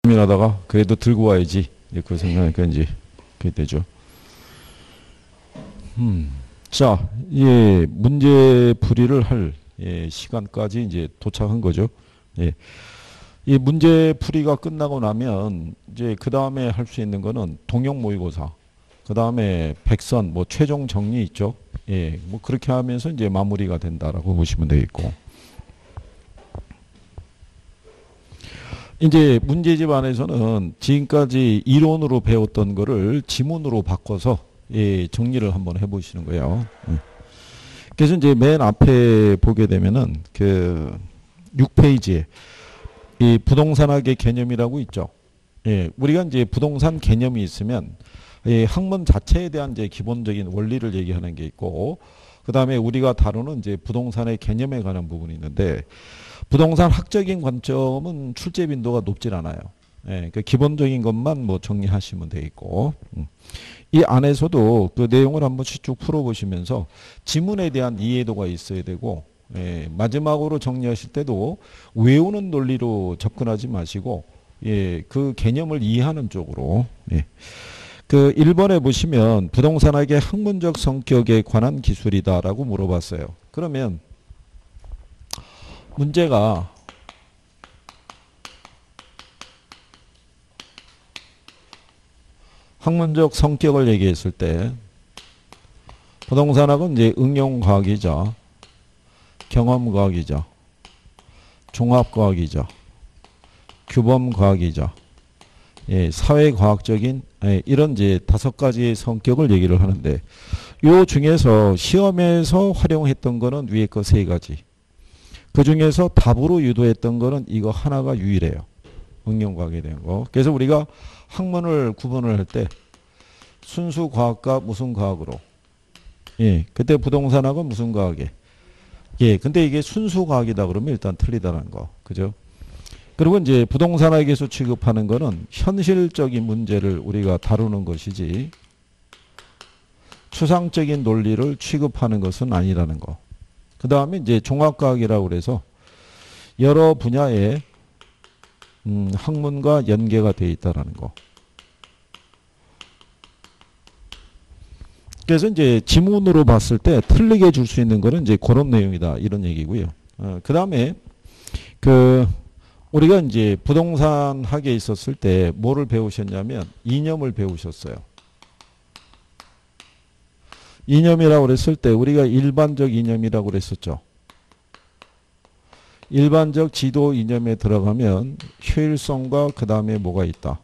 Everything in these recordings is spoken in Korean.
고민하다가 그래도 들고 와야지. 그 생각하니까 이제 그게 되죠. 자, 예, 문제 풀이를 할 시간까지 이제 도착한 거죠. 예. 이 문제 풀이가 끝나고 나면 이제 그 다음에 할 수 있는 거는 동형 모의고사, 그 다음에 백선, 뭐 최종 정리 있죠. 예, 뭐 그렇게 하면서 이제 마무리가 된다라고 보시면 되겠고. 이제 문제집 안에서는 지금까지 이론으로 배웠던 거를 지문으로 바꿔서 정리를 한번 해보시는 거예요. 그래서 이제 맨 앞에 보게 되면은 그 6페이지에 이 부동산학의 개념이라고 있죠. 예, 우리가 이제 부동산 개념이 있으면 학문 자체에 대한 이제 기본적인 원리를 얘기하는 게 있고, 그 다음에 우리가 다루는 이제 부동산의 개념에 관한 부분이 있는데, 부동산 학적인 관점은 출제 빈도가 높질 않아요. 예, 그 기본적인 것만 뭐 정리하시면 되겠고, 이 안에서도 그 내용을 한번 쭉 풀어보시면서 지문에 대한 이해도가 있어야 되고, 예, 마지막으로 정리하실 때도 외우는 논리로 접근하지 마시고, 예, 그 개념을 이해하는 쪽으로. 예. 그 1번에 보시면 부동산학의 학문적 성격에 관한 기술이다라고 물어봤어요. 그러면 문제가 학문적 성격을 얘기했을 때 부동산학은 이제 응용과학이죠. 경험과학이죠. 종합과학이죠. 규범과학이죠. 예, 사회과학적인 이런 이제 5가지의 성격을 얘기를 하는데, 요 중에서 시험에서 활용했던 거는 위에 거 3가지. 그 중에서 답으로 유도했던 거는 이거 하나가 유일해요. 응용과학에 대한 거. 그래서 우리가 학문을 구분을 할 때 순수 과학과 무슨 과학으로. 예, 그때 부동산학은 무슨 과학에. 예, 근데 이게 순수 과학이다 그러면 일단 틀리다는 거. 그죠? 그리고 이제 부동산학에서 취급하는 거는 현실적인 문제를 우리가 다루는 것이지 추상적인 논리를 취급하는 것은 아니라는 거. 그 다음에 이제 종합과학이라고 그래서 여러 분야의 학문과 연계가 되어 있다는 거. 그래서 이제 지문으로 봤을 때 틀리게 줄 수 있는 거는 이제 그런 내용이다 이런 얘기고요. 그 다음에 우리가 이제 부동산학에 있었을 때 뭐를 배우셨냐면 이념을 배우셨어요. 이념이라고 그랬을 때 우리가 일반적 이념이라고 그랬었죠. 일반적 지도 이념에 들어가면 효율성과 그 다음에 뭐가 있다.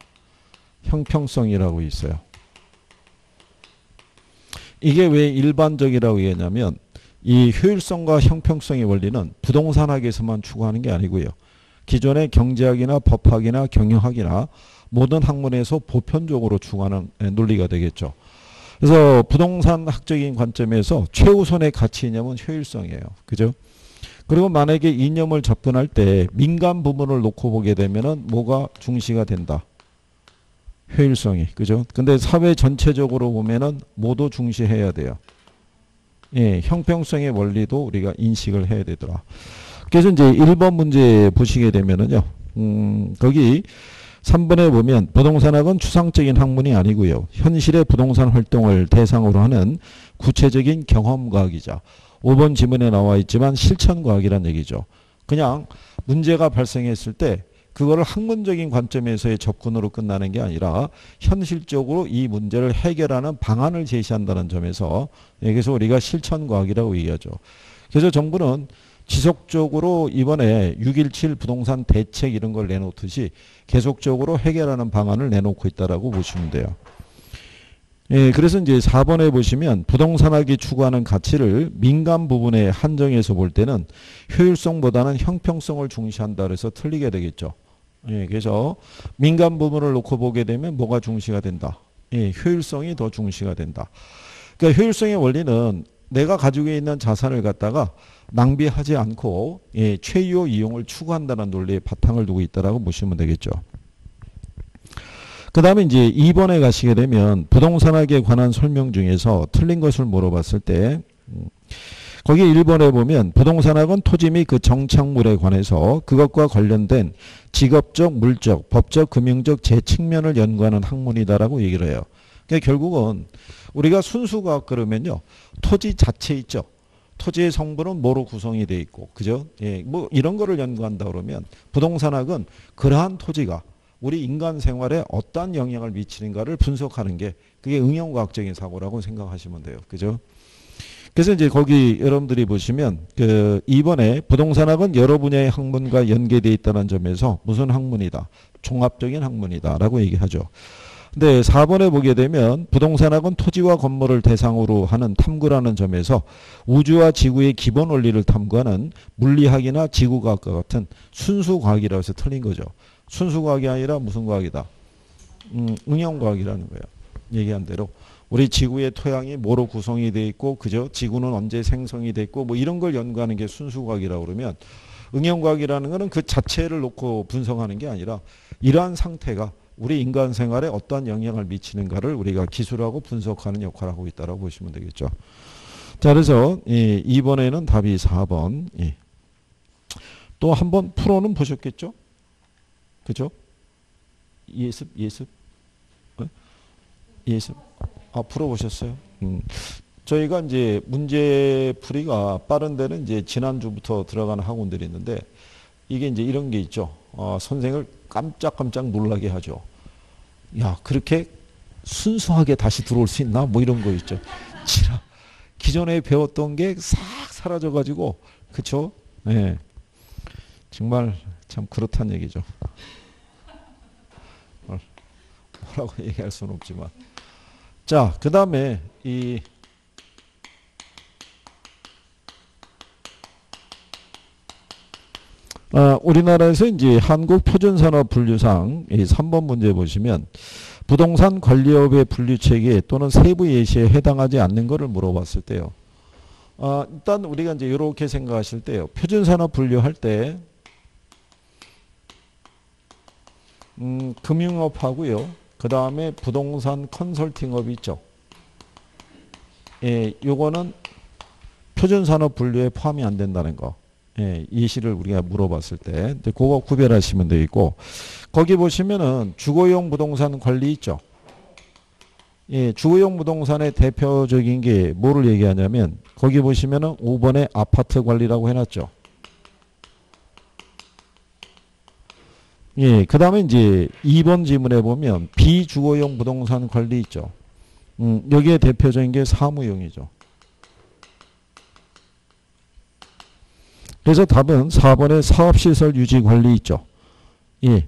형평성이라고 있어요. 이게 왜 일반적이라고 얘기하냐면 이 효율성과 형평성의 원리는 부동산학에서만 추구하는 게 아니고요. 기존의 경제학이나 법학이나 경영학이나 모든 학문에서 보편적으로 추구하는 논리가 되겠죠. 그래서 부동산 학적인 관점에서 최우선의 가치 이념은 효율성이에요. 그죠? 그리고 만약에 이념을 접근할 때 민간 부분을 놓고 보게 되면은 뭐가 중시가 된다. 효율성이. 그죠? 근데 사회 전체적으로 보면은 모두 중시해야 돼요. 예, 형평성의 원리도 우리가 인식을 해야 되더라. 그래서 이제 1번 문제 보시게 되면은요, 거기 3번에 보면 부동산학은 추상적인 학문이 아니고요. 현실의 부동산 활동을 대상으로 하는 구체적인 경험과학이자 5번 지문에 나와 있지만 실천과학이란 얘기죠. 그냥 문제가 발생했을 때 그거를 학문적인 관점에서의 접근으로 끝나는 게 아니라 현실적으로 이 문제를 해결하는 방안을 제시한다는 점에서 그래서 우리가 실천과학이라고 얘기하죠. 그래서 정부는 지속적으로 이번에 6.17 부동산 대책 이런 걸 내놓듯이 계속적으로 해결하는 방안을 내놓고 있다라고 보시면 돼요. 예, 그래서 이제 4번에 보시면 부동산학이 추구하는 가치를 민간 부분에 한정해서 볼 때는 효율성보다는 형평성을 중시한다 그래서 틀리게 되겠죠. 예, 그래서 민간 부분을 놓고 보게 되면 뭐가 중시가 된다. 예, 효율성이 더 중시가 된다. 그러니까 효율성의 원리는 내가 가지고 있는 자산을 갖다가 낭비하지 않고 최유 이용을 추구한다는 논리의 바탕을 두고 있다라고 보시면 되겠죠. 그 다음에 이제 2번에 가시게 되면 부동산학에 관한 설명 중에서 틀린 것을 물어봤을 때 거기 1번에 보면 부동산학은 토지 및 그 정착물에 관해서 그것과 관련된 직업적, 물적, 법적, 금융적 제 측면을 연구하는 학문이다라고 얘기를 해요. 그러니까 결국은 우리가 순수과학 그러면요. 토지 자체 있죠. 토지의 성분은 뭐로 구성이 돼 있고, 그죠? 예, 뭐 이런 거를 연구한다 그러면 부동산학은 그러한 토지가 우리 인간 생활에 어떠한 영향을 미치는가를 분석하는 게 그게 응용과학적인 사고라고 생각하시면 돼요. 그죠? 그래서 이제 거기 여러분들이 보시면 그 이번에 부동산학은 여러 분야의 학문과 연계되어 있다는 점에서 무슨 학문이다? 종합적인 학문이다라고 얘기하죠. 근데 4번에 보게 되면 부동산학은 토지와 건물을 대상으로 하는 탐구라는 점에서 우주와 지구의 기본 원리를 탐구하는 물리학이나 지구과학과 같은 순수과학이라고 해서 틀린 거죠. 순수과학이 아니라 무슨 과학이다? 응용과학이라는 거예요. 얘기한 대로. 우리 지구의 토양이 뭐로 구성이 돼 있고, 그죠? 지구는 언제 생성이 됐고, 뭐 이런 걸 연구하는 게 순수과학이라고 그러면 응용과학이라는 거는 그 자체를 놓고 분석하는 게 아니라 이러한 상태가 우리 인간 생활에 어떠한 영향을 미치는가를 우리가 기술하고 분석하는 역할을 하고 있다고 보시면 되겠죠. 자, 그래서 이번에는 답이 4번. 또 한번 프로는 보셨겠죠? 그죠? 예습? 예습. 아, 풀어보셨어요? 저희가 이제 문제 풀이가 빠른 데는 이제 지난주부터 들어가는 학원들이 있는데 이게 이제 이런 게 있죠. 선생을 깜짝깜짝 놀라게 하죠. 야, 그렇게 순수하게 다시 들어올 수 있나? 뭐 이런 거 있죠. 기존에 배웠던 게 싹 사라져가지고, 그쵸? 네. 정말 참 그렇단 얘기죠. 뭐라고 얘기할 수는 없지만. 자, 그 다음에 우리나라에서 이제 한국표준산업분류상 이 3번 문제 보시면 부동산 관리업의 분류체계 또는 세부 예시에 해당하지 않는 것을 물어봤을 때요. 일단 우리가 이제 이렇게 생각하실 때요. 표준산업 분류할 때 금융업하고요. 그 다음에 부동산 컨설팅업이 있죠. 예, 요거는 표준산업 분류에 포함이 안 된다는 거. 예, 예시를 우리가 물어봤을 때 그거 구별하시면 되겠고 거기 보시면은 주거용 부동산 관리 있죠. 예, 주거용 부동산의 대표적인 게 뭐를 얘기하냐면 거기 보시면은 5번에 아파트 관리라고 해놨죠. 예, 그 다음에 이제 2번 지문에 보면 비주거용 부동산 관리 있죠. 여기에 대표적인 게 사무용이죠. 그래서 답은 4번에 사업시설 유지 관리 있죠. 예.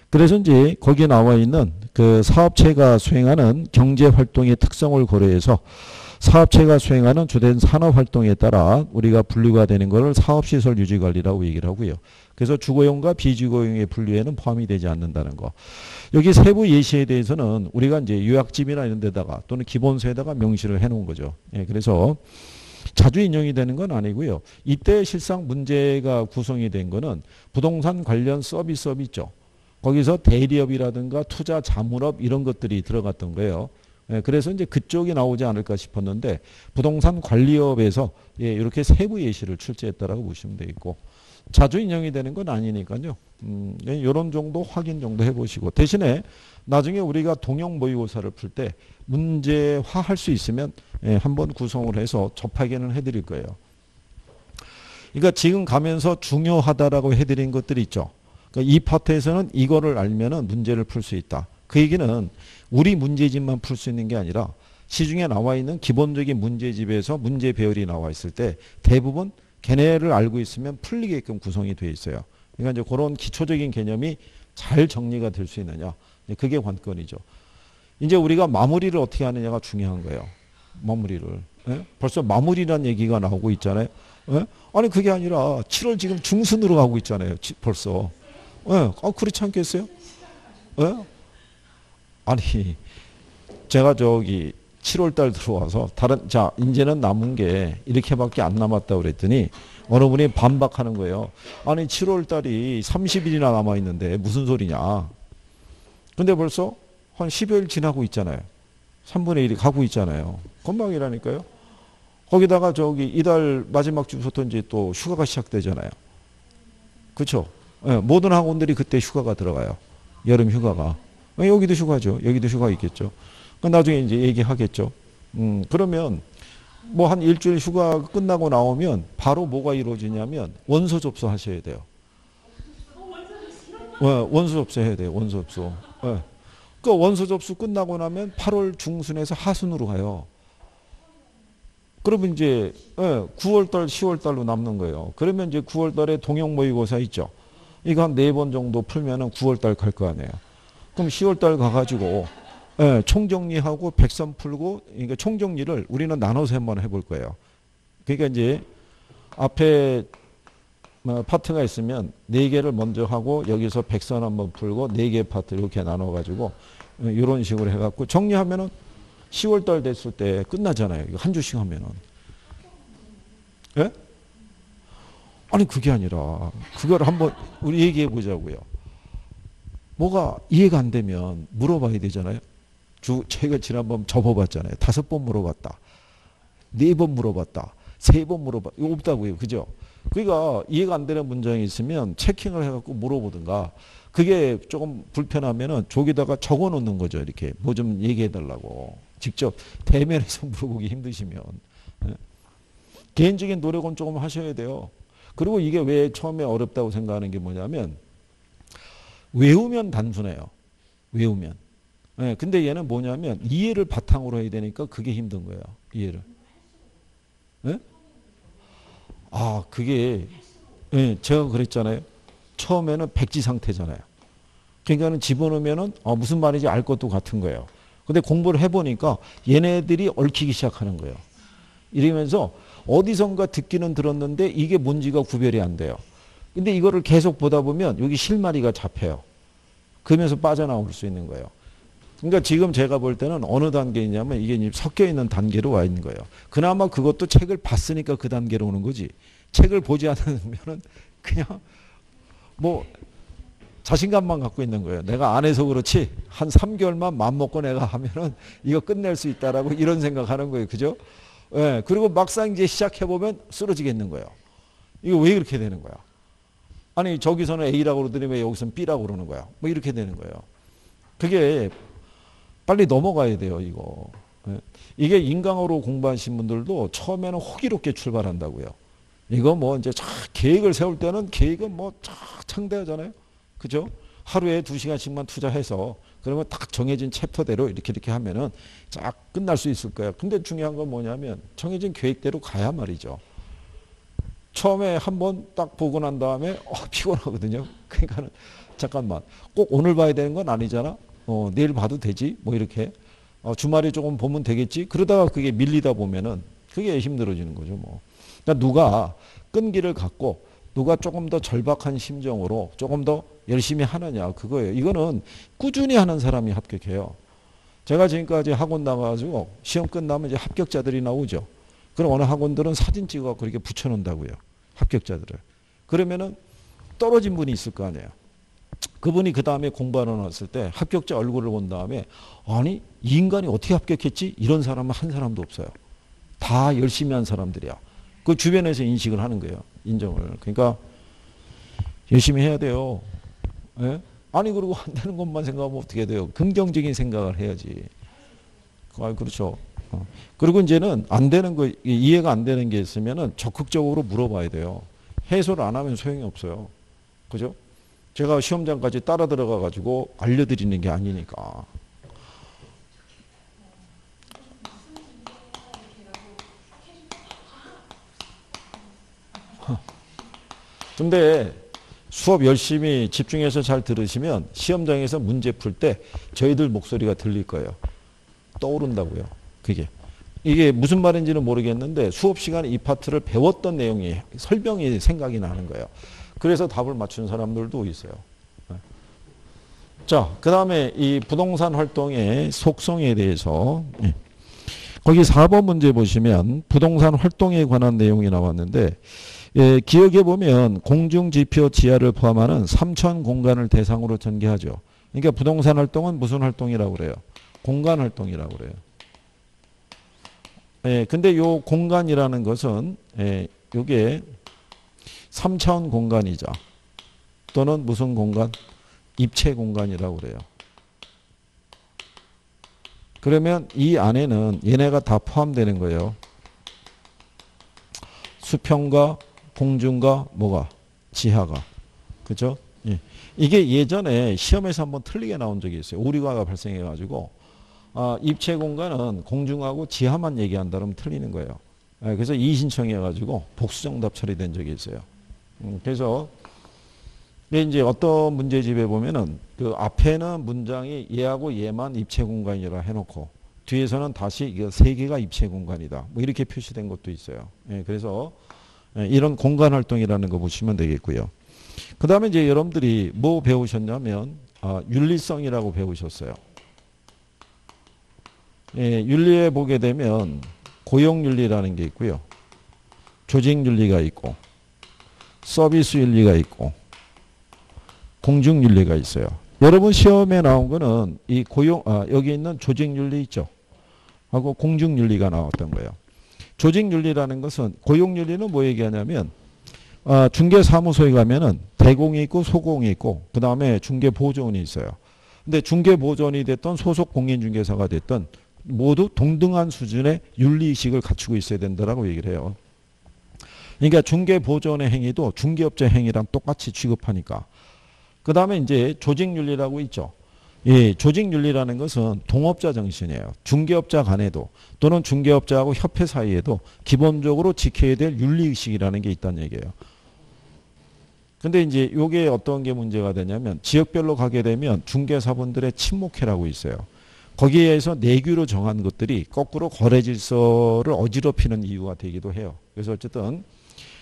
그래서 이제 거기에 나와 있는 그 사업체가 수행하는 경제활동의 특성을 고려해서 사업체가 수행하는 주된 산업활동에 따라 우리가 분류가 되는 것을 사업시설 유지관리라고 얘기를 하고요. 그래서 주거용과 비주거용의 분류에는 포함이 되지 않는다는 거. 여기 세부 예시에 대해서는 우리가 이제 요약집이나 이런 데다가 또는 기본서에다가 명시를 해놓은 거죠. 예, 그래서 자주 인용이 되는 건 아니고요. 이때 실상 문제가 구성이 된 거는 부동산 관련 서비스업 있죠. 거기서 대리업이라든가 투자 자문업 이런 것들이 들어갔던 거예요. 예, 그래서 이제 그쪽이 나오지 않을까 싶었는데 부동산 관리업에서 예, 이렇게 세부 예시를 출제했다라고 보시면 되겠고 자주 인용이 되는 건 아니니까요. 이런 정도 확인 정도 해보시고 대신에 나중에 우리가 동형 모의고사를 풀 때 문제화할 수 있으면 예, 한번 구성을 해서 접하기는 해드릴 거예요. 그러니까 지금 가면서 중요하다라고 해드린 것들이 있죠. 그러니까 이 파트에서는 이거를 알면은 문제를 풀 수 있다. 그 얘기는 우리 문제집만 풀 수 있는 게 아니라 시중에 나와 있는 기본적인 문제집에서 문제 배열이 나와 있을 때 대부분 걔네를 알고 있으면 풀리게끔 구성이 되어 있어요. 그러니까 이제 그런 기초적인 개념이 잘 정리가 될 수 있느냐. 그게 관건이죠. 이제 우리가 마무리를 어떻게 하느냐가 중요한 거예요. 마무리를. 예? 벌써 마무리란 얘기가 나오고 있잖아요. 예? 아니 그게 아니라 7월 지금 중순으로 가고 있잖아요. 벌써. 예? 그렇지 않겠어요? 예? 아니 제가 저기 7월달 들어와서 자 이제는 남은 게 이렇게밖에 안 남았다고 그랬더니 어느 분이 반박하는 거예요. 아니 7월달이 30일이나 남아있는데 무슨 소리냐. 근데 벌써 한 10여일 지나고 있잖아요. 3분의 1이 가고 있잖아요. 금방이라니까요. 거기다가 저기 이달 마지막 주부터 이제 또 휴가가 시작되잖아요. 그렇죠? 예, 모든 학원들이 그때 휴가가 들어가요. 여름 휴가가. 여기도 휴가죠. 여기도 휴가 있겠죠. 나중에 이제 얘기하겠죠. 그러면 뭐 한 일주일 휴가 끝나고 나오면 바로 뭐가 이루어지냐면 원서 접수하셔야 돼요. 원서 접수해야 돼요. 원서 접수. 그 원서 접수 끝나고 나면 8월 중순에서 하순으로 가요. 그러면 이제 9월달, 10월달로 남는 거예요. 그러면 이제 9월달에 동형 모의고사 있죠. 이거 한 4번 정도 풀면은 9월달 갈 거 아니에요. 그럼 10월달 가가지고 총정리하고 백선 풀고, 그러니까 총정리를 우리는 나눠서 한번 해볼 거예요. 그러니까 이제 앞에 파트가 있으면 4개를 먼저 하고 여기서 백선 한번 풀고 4개 파트 이렇게 나눠가지고 이런 식으로 해갖고 정리하면은 10월달 됐을 때 끝나잖아요. 이거 한 주씩 하면은. 예? 아니 그게 아니라 그걸 한번 우리 얘기해 보자고요. 뭐가 이해가 안 되면 물어봐야 되잖아요. 제가 지난번 접어봤잖아요. 5번 물어봤다. 4번 물어봤다. 3번 물어봤다. 이거 없다고요. 그죠? 그러니까 이해가 안 되는 문장이 있으면 체킹을 해갖고 물어보든가, 그게 조금 불편하면은 저기다가 적어 놓는 거죠. 이렇게 뭐 좀 얘기해 달라고. 직접 대면에서 물어보기 힘드시면. 개인적인 노력은 조금 하셔야 돼요. 그리고 이게 왜 처음에 어렵다고 생각하는 게 뭐냐면 외우면 단순해요. 외우면. 근데 얘는 뭐냐면 이해를 바탕으로 해야 되니까 그게 힘든 거예요. 이해를. 그게 제가 그랬잖아요. 처음에는 백지 상태잖아요. 그러니까는 집어넣으면은 무슨 말인지 알 것도 같은 거예요. 근데 공부를 해보니까 얘네들이 얽히기 시작하는 거예요. 이러면서 어디선가 듣기는 들었는데 이게 뭔지가 구별이 안 돼요. 근데 이거를 계속 보다 보면 여기 실마리가 잡혀요. 그러면서 빠져나올 수 있는 거예요. 그러니까 지금 제가 볼 때는 어느 단계이냐면 이게 섞여 있는 단계로 와 있는 거예요. 그나마 그것도 책을 봤으니까 그 단계로 오는 거지. 책을 보지 않으면은 그냥 뭐 자신감만 갖고 있는 거예요. 내가 안 해서 그렇지 한 3개월만 맘 먹고 내가 하면은 이거 끝낼 수 있다라고 이런 생각하는 거예요. 그죠? 그리고 막상 이제 시작해보면 쓰러지겠는 거예요. 이거 왜 그렇게 되는 거야? 아니 저기서는 A라고 그러더니 왜 여기서는 B라고 그러는 거야? 뭐 이렇게 되는 거예요. 그게 빨리 넘어가야 돼요. 이거. 이게 인강으로 공부하신 분들도 처음에는 호기롭게 출발한다고요. 이거 뭐 이제 계획을 세울 때는 계획은 뭐 창대하잖아요. 그죠? 하루에 2시간씩만 투자해서 그러면 딱 정해진 챕터대로 이렇게 하면은 쫙 끝날 수 있을 거예요. 근데 중요한 건 뭐냐면 정해진 계획대로 가야 말이죠. 처음에 한번 딱 보고 난 다음에 피곤하거든요. 그러니까는 잠깐만 꼭 오늘 봐야 되는 건 아니잖아. 내일 봐도 되지. 뭐 이렇게 주말에 조금 보면 되겠지. 그러다가 그게 밀리다 보면은 그게 힘들어지는 거죠. 뭐. 그러니까 누가 끈기를 갖고 누가 조금 더 절박한 심정으로 조금 더 열심히 하느냐 그거예요. 이거는 꾸준히 하는 사람이 합격해요. 제가 지금까지 학원 나가가지고 시험 끝나면 이제 합격자들이 나오죠. 그럼 어느 학원들은 사진 찍어갖고 이렇게 붙여놓는다고요. 합격자들을. 그러면은 떨어진 분이 있을 거 아니에요. 그분이 그 다음에 공부하러 나왔을 때 합격자 얼굴을 본 다음에 아니 이 인간이 어떻게 합격했지? 이런 사람은 한 사람도 없어요. 다 열심히 한 사람들이야. 그 주변에서 인식을 하는 거예요. 인정을. 그러니까 열심히 해야 돼요. 예? 아니 그리고 안 되는 것만 생각하면 어떻게 돼요? 긍정적인 생각을 해야지. 그렇죠. 그리고 이제는 안 되는 거 이해가 안 되는 게 있으면은 적극적으로 물어봐야 돼요. 해소를 안 하면 소용이 없어요. 그죠? 제가 시험장까지 따라 들어가 가지고 알려드리는 게 아니니까. 근데 수업 열심히 집중해서 잘 들으시면 시험장에서 문제 풀 때 저희들 목소리가 들릴 거예요. 떠오른다고요. 그게. 이게 무슨 말인지는 모르겠는데 수업 시간에 이 파트를 배웠던 내용이 설명이 생각이 나는 거예요. 그래서 답을 맞춘 사람들도 있어요. 자, 그 다음에 이 부동산 활동의 속성에 대해서 거기 4번 문제 보시면 부동산 활동에 관한 내용이 나왔는데 기억해 보면 공중지표 지하를 포함하는 3천 공간을 대상으로 전개하죠. 그러니까 부동산 활동은 무슨 활동이라고 그래요? 공간 활동이라고 그래요. 근데 요 공간이라는 것은 요게 3차원 공간이죠. 또는 무슨 공간? 입체 공간이라고 그래요. 그러면 이 안에는 얘네가 다 포함되는 거예요. 수평과 공중과 뭐가? 지하가. 그죠? 예. 이게 예전에 시험에서 한번 틀리게 나온 적이 있어요. 오류가 발생해가지고 입체 공간은 공중하고 지하만 얘기한다 그러면 틀리는 거예요. 그래서 이의신청해가지고 복수정답 처리된 적이 있어요. 그래서 이제 어떤 문제집에 보면은 그 앞에는 문장이 얘하고 얘만 입체 공간이라 해놓고 뒤에서는 다시 이거 세 개가 입체 공간이다. 뭐 이렇게 표시된 것도 있어요. 그래서 이런 공간 활동이라는 거 보시면 되겠고요. 그 다음에 이제 여러분들이 뭐 배우셨냐면 윤리성이라고 배우셨어요. 윤리에 보게 되면 고용윤리라는 게 있고요. 조직윤리가 있고 서비스윤리가 있고 공중윤리가 있어요. 여러분 시험에 나온 거는 이 여기 있는 조직윤리 있죠. 하고 공중윤리가 나왔던 거예요. 조직윤리라는 것은 고용윤리는 뭐 얘기하냐면 중개사무소에 가면은 대공이 있고 소공이 있고 그 다음에 중개보조원이 있어요. 근데 중개보조원이 됐던 소속 공인중개사가 됐던 모두 동등한 수준의 윤리의식을 갖추고 있어야 된다라고 얘기를 해요. 그러니까 중개보조원의 행위도 중개업자 행위랑 똑같이 취급하니까. 그 다음에 이제 조직윤리라고 있죠. 예, 조직윤리라는 것은 동업자 정신이에요. 중개업자 간에도 또는 중개업자하고 협회 사이에도 기본적으로 지켜야 될 윤리의식이라는 게 있다는 얘기예요. 근데 이제 요게 어떤 게 문제가 되냐면 지역별로 가게 되면 중개사분들의 친목회라고 있어요. 거기에서 내규로 정한 것들이 거꾸로 거래 질서를 어지럽히는 이유가 되기도 해요. 그래서 어쨌든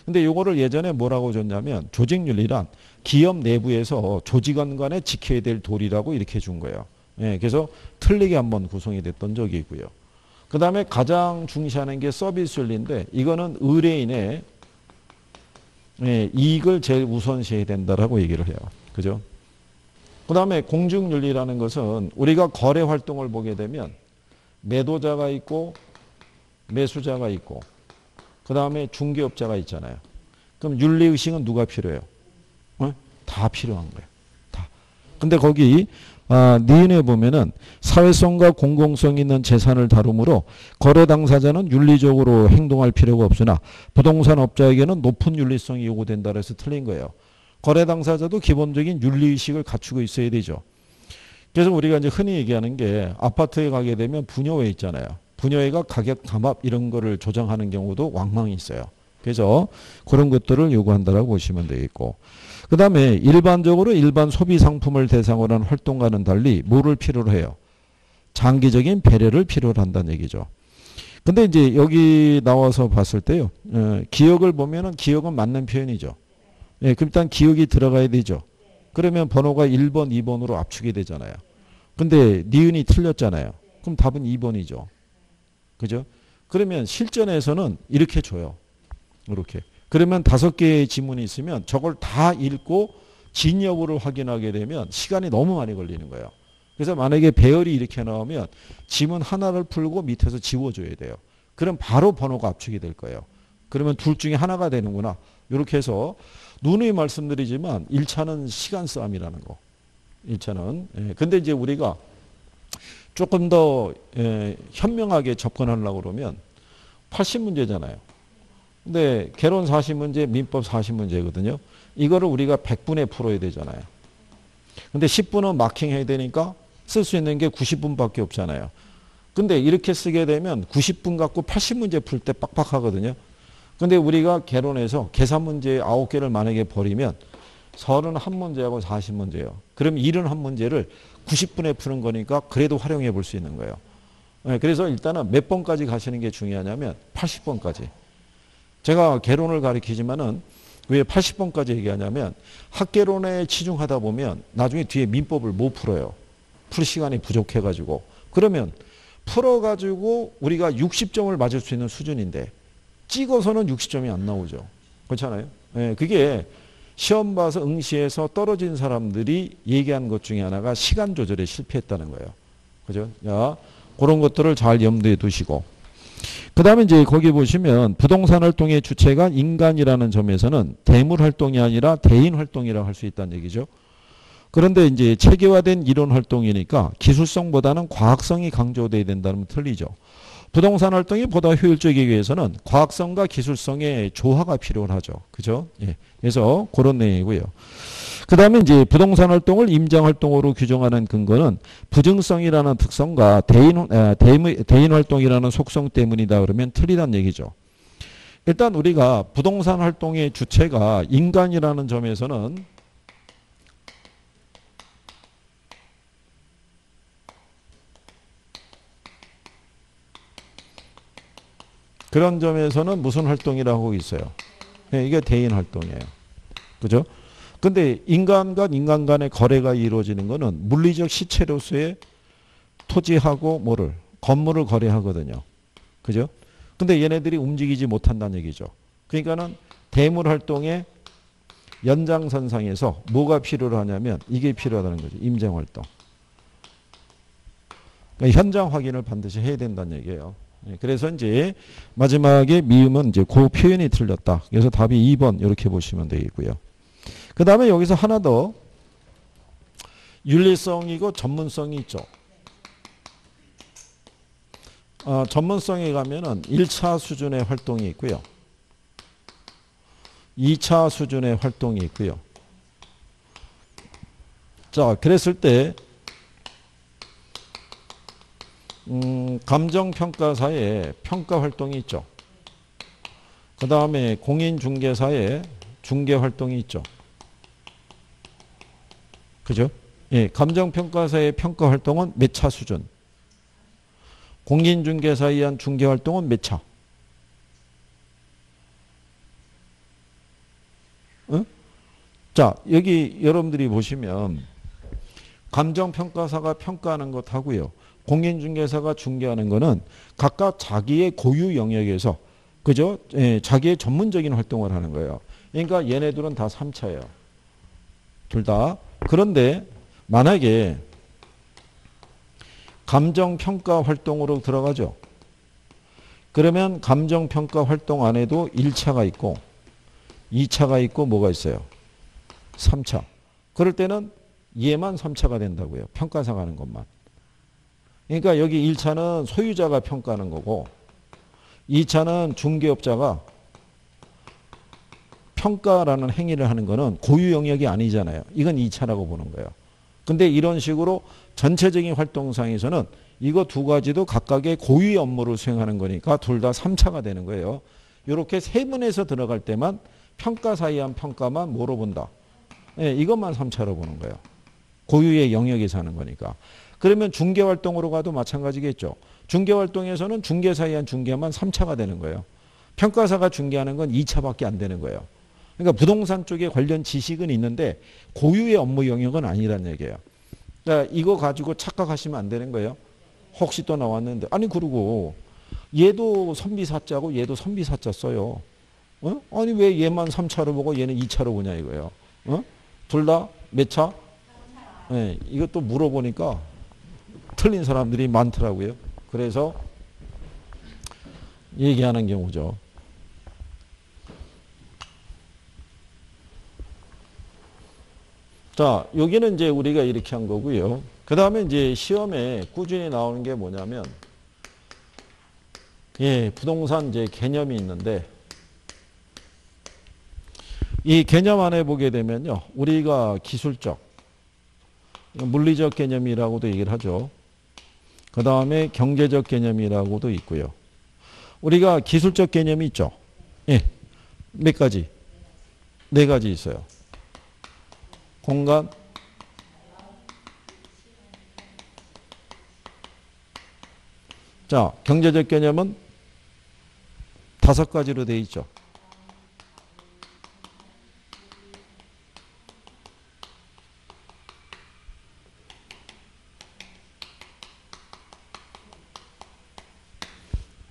근데 요거를 예전에 뭐라고 줬냐면 조직윤리란 기업 내부에서 조직원 간에 지켜야 될 도리라고 이렇게 준 거예요. 그래서 틀리게 한번 구성이 됐던 적이 있고요. 그 다음에 가장 중시하는 게 서비스윤리인데 이거는 의뢰인의 이익을 제일 우선시해야 된다라고 얘기를 해요. 그죠? 그 다음에 공중윤리라는 것은 우리가 거래 활동을 보게 되면 매도자가 있고 매수자가 있고 그 다음에 중개업자가 있잖아요. 그럼 윤리의식은 누가 필요해요? 다 필요한 거예요. 다. 근데 거기 니은에 보면은 사회성과 공공성 있는 재산을 다루므로 거래 당사자는 윤리적으로 행동할 필요가 없으나 부동산 업자에게는 높은 윤리성이 요구된다 그래서 틀린 거예요. 거래 당사자도 기본적인 윤리의식을 갖추고 있어야 되죠. 그래서 우리가 이제 흔히 얘기하는 게 아파트에 가게 되면 분여회 있잖아요. 분여회가 가격 담합 이런 거를 조정하는 경우도 왕왕 있어요. 그래서 그런 것들을 요구한다라고 보시면 되겠고. 그 다음에 일반적으로 일반 소비 상품을 대상으로 한 활동과는 달리 뭐를 필요로 해요? 장기적인 배려를 필요로 한다는 얘기죠. 근데 이제 여기 나와서 봤을 때요. 기억을 보면은 기억은 맞는 표현이죠. 그럼 일단 기억이 들어가야 되죠. 그러면 번호가 1번, 2번으로 압축이 되잖아요. 근데 니은이 틀렸잖아요. 그럼 답은 2번이죠. 그죠? 그러면 실전에서는 이렇게 줘요. 이렇게. 그러면 5개의 지문이 있으면 저걸 다 읽고 진 여부를 확인하게 되면 시간이 너무 많이 걸리는 거예요. 그래서 만약에 배열이 이렇게 나오면 지문 하나를 풀고 밑에서 지워줘야 돼요. 그럼 바로 번호가 압축이 될 거예요. 그러면 둘 중에 하나가 되는구나. 이렇게 해서 누누이 말씀드리지만 1차는 시간 싸움이라는 거. 1차는. 근데 이제 우리가 조금 더 현명하게 접근하려고 그러면 80문제잖아요. 근데 개론 40문제, 민법 40문제거든요. 이거를 우리가 100분에 풀어야 되잖아요. 근데 10분은 마킹해야 되니까 쓸 수 있는 게 90분밖에 없잖아요. 근데 이렇게 쓰게 되면 90분 갖고 80문제 풀 때 빡빡하거든요. 근데 우리가 개론에서 계산 문제 9개를 만약에 버리면 31문제하고 40문제예요. 그럼 71문제를 90분에 푸는 거니까 그래도 활용해 볼 수 있는 거예요. 그래서 일단은 몇 번까지 가시는 게 중요하냐면 80번까지. 제가 개론을 가르치지만은 왜 80번까지 얘기하냐면 학개론에 치중하다 보면 나중에 뒤에 민법을 못 풀어요. 풀 시간이 부족해가지고. 그러면 풀어가지고 우리가 60점을 맞을 수 있는 수준인데 찍어서는 60점이 안 나오죠. 그렇잖아요. 그게 시험 봐서 응시해서 떨어진 사람들이 얘기한 것 중에 하나가 시간 조절에 실패했다는 거예요. 그죠? 자, 그런 것들을 잘 염두에 두시고. 그 다음에 이제 거기 보시면 부동산 활동의 주체가 인간이라는 점에서는 대물 활동이 아니라 대인 활동이라고 할 수 있다는 얘기죠. 그런데 이제 체계화된 이론 활동이니까 기술성보다는 과학성이 강조돼야 된다면 틀리죠. 부동산 활동이 보다 효율적이기 위해서는 과학성과 기술성의 조화가 필요하죠. 그죠? 예. 그래서 그런 내용이고요. 그 다음에 이제 부동산 활동을 임장 활동으로 규정하는 근거는 부증성이라는 특성과 대인 활동이라는 속성 때문이다 그러면 틀리다는 얘기죠. 일단 우리가 부동산 활동의 주체가 인간이라는 점에서는 그런 점에서는 무슨 활동이라고 하고 있어요? 네, 이게 대인 활동이에요. 그죠? 근데 인간과 인간 간의 거래가 이루어지는 것은 물리적 시체로서의 토지하고 건물을 거래하거든요. 그죠? 근데 얘네들이 움직이지 못한다는 얘기죠. 그러니까는 대물 활동의 연장선상에서 뭐가 필요하냐면 이게 필요하다는 거죠. 임장 활동. 그러니까 현장 확인을 반드시 해야 된다는 얘기예요. 그래서 이제 마지막에 미음은 이제 그 표현이 틀렸다. 그래서 답이 2번 이렇게 보시면 되겠고요. 그 다음에 여기서 하나 더 윤리성이고 전문성이 있죠. 전문성에 가면은 1차 수준의 활동이 있고요. 2차 수준의 활동이 있고요. 자, 그랬을 때 감정평가사의 평가활동이 있죠. 그 다음에 공인중개사의 중개활동이 있죠. 그죠? 예, 감정평가사의 평가활동은 몇 차 수준? 공인중개사에 의한 중개활동은 몇 차? 응? 자, 여기 여러분들이 보시면 감정평가사가 평가하는 것하고요. 공인중개사가 중개하는 거는 각각 자기의 고유 영역에서 그죠? 예, 자기의 전문적인 활동을 하는 거예요. 그러니까 얘네들은 다 3차예요. 둘 다. 그런데 만약에 감정평가 활동으로 들어가죠. 그러면 감정평가 활동 안에도 1차가 있고 2차가 있고 뭐가 있어요? 3차. 그럴 때는 얘만 3차가 된다고요. 평가사가 하는 것만. 그러니까 여기 1차는 소유자가 평가하는 거고 2차는 중개업자가 평가라는 행위를 하는 거는 고유 영역이 아니잖아요. 이건 2차라고 보는 거예요. 근데 이런 식으로 전체적인 활동상에서는 이거 두 가지도 각각의 고유의 업무를 수행하는 거니까 둘 다 3차가 되는 거예요. 이렇게 세분에서 들어갈 때만 평가사에 의한 평가만 뭐로 본다? 네, 이것만 3차로 보는 거예요. 고유의 영역에서 하는 거니까. 그러면 중개활동으로 가도 마찬가지겠죠. 중개활동에서는 중개사에 의한 중개만 3차가 되는 거예요. 평가사가 중개하는 건 2차밖에 안 되는 거예요. 그러니까 부동산 쪽에 관련 지식은 있는데 고유의 업무 영역은 아니라는 얘기예요. 그러니까 이거 가지고 착각하시면 안 되는 거예요. 혹시 또 나왔는데 아니 그러고 얘도 선비사자고 얘도 선비사자 써요. 어? 아니 왜 얘만 3차로 보고 얘는 2차로 보냐 이거예요. 어? 둘 다 몇 차? 네, 이것도 물어보니까 틀린 사람들이 많더라고요. 그래서 얘기하는 경우죠. 자, 여기는 이제 우리가 이렇게 한 거고요. 그 다음에 이제 시험에 꾸준히 나오는 게 뭐냐면, 예, 부동산 이제 개념이 있는데, 이 개념 안에 보게 되면요, 우리가 기술적, 물리적 개념이라고도 얘기를 하죠. 그 다음에 경제적 개념이라고도 있고요. 우리가 기술적 개념이 있죠. 예, 몇 가지? 4가지 있어요. 공간, 자, 경제적 개념은 5가지로 되어 있죠.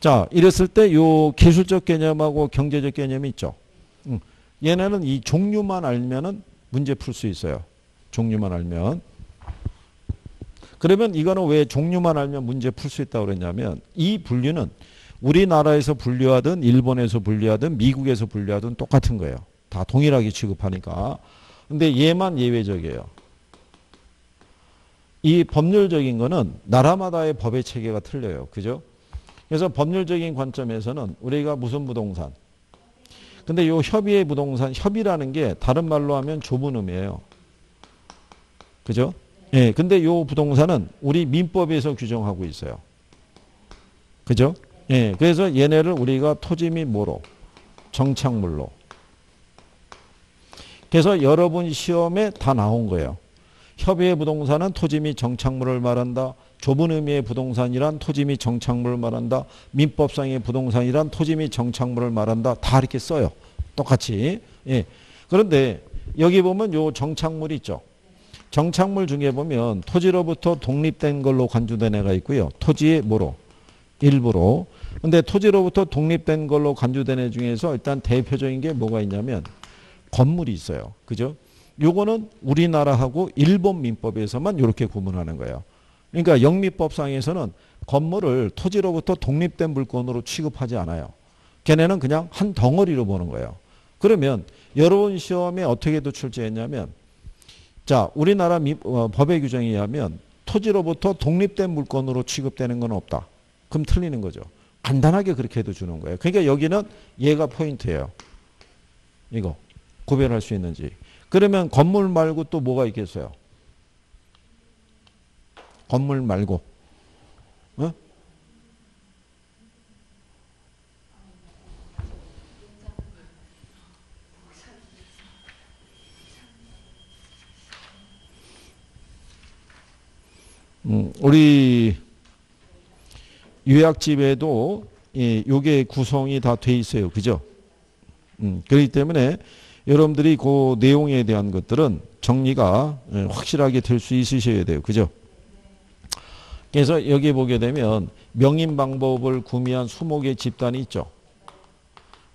자, 이랬을 때 요 기술적 개념하고 경제적 개념이 있죠. 얘네는 이 종류만 알면은 문제 풀 수 있어요. 종류만 알면. 그러면 이거는 왜 종류만 알면 문제 풀 수 있다고 그랬냐면 이 분류는 우리나라에서 분류하든 일본에서 분류하든 미국에서 분류하든 똑같은 거예요. 다 동일하게 취급하니까. 근데 얘만 예외적이에요. 이 법률적인 거는 나라마다의 법의 체계가 틀려요. 그죠? 그래서 법률적인 관점에서는 우리가 무슨 부동산. 근데 요 협의의 부동산, 협의라는 게 다른 말로 하면 좁은 의미예요. 그죠? 예. 근데 요 부동산은 우리 민법에서 규정하고 있어요. 그죠? 예. 그래서 얘네를 우리가 토지 및 뭐로? 정착물로. 그래서 여러분 시험에 다 나온 거예요. 협의의 부동산은 토지 및 정착물을 말한다. 좁은 의미의 부동산이란 토지 및 정착물을 말한다. 민법상의 부동산이란 토지 및 정착물을 말한다. 다 이렇게 써요. 똑같이. 예. 그런데 여기 보면 요 정착물 있죠. 정착물 중에 보면 토지로부터 독립된 걸로 간주된 애가 있고요. 토지의 뭐로? 일부로. 근데 토지로부터 독립된 걸로 간주된 애 중에서 일단 대표적인 게 뭐가 있냐면 건물이 있어요. 그죠? 요거는 우리나라하고 일본 민법에서만 이렇게 구분하는 거예요. 그러니까 영미법상에서는 건물을 토지로부터 독립된 물건으로 취급하지 않아요. 걔네는 그냥 한 덩어리로 보는 거예요. 그러면 여러분 시험에 어떻게도 출제했냐면 자, 우리나라 법의 규정에 의하면 토지로부터 독립된 물건으로 취급되는 건 없다. 그럼 틀리는 거죠. 간단하게 그렇게 해도 주는 거예요. 그러니까 여기는 얘가 포인트예요. 이거 구별할 수 있는지. 그러면 건물 말고 또 뭐가 있겠어요? 건물 말고. 어? 우리 요약집에도 요게 구성이 다 돼 있어요. 그죠? 그렇기 때문에 여러분들이 그 내용에 대한 것들은 정리가 확실하게 될 수 있으셔야 돼요. 그죠? 그래서 여기 보게 되면 명인 방법을 구미한 20개 집단이 있죠.